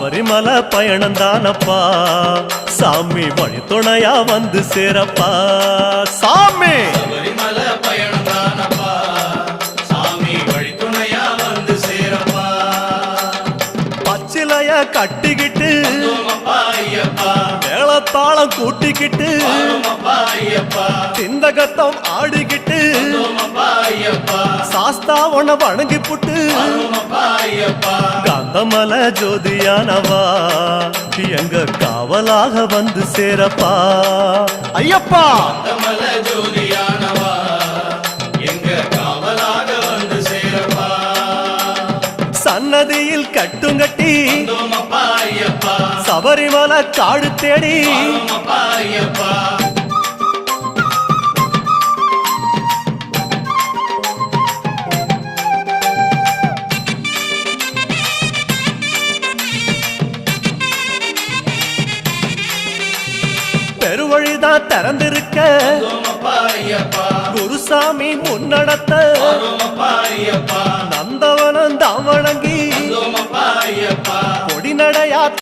சபரிமலை பயணம் தானப்பா சாமி வழி துணையா வந்து சேரப்பா சாமி சபரிமலை பயணம் தானப்பா சாமி வழி துணையா வந்து சேரப்பா பச்சிலைய கட்டிக்கிட்டு ஐயப்பா மேளத்தாளம் கூட்டிக்கிட்டு ஐயப்பா சிந்தகத்தம் ஆடிக்கிட்டு ஐயப்பா சாஸ்தா உன வணங்கி புட்டு ஐயப்பா காந்தமல ஜோதியானவா எங்க காவலாக வந்து சேரப்பா ஐயப்பா காந்தமல ஜோதியானவா எங்க காவலாக வந்து சேரப்பா சன்னதியில் கட்டுங்கட்டி ஐயப்பா சபரிமலை காடு தேடி ஐயப்பா பெருவழிதான் திறந்திருக்க குருசாமி முன்னடத்த ஐயப்பா நந்த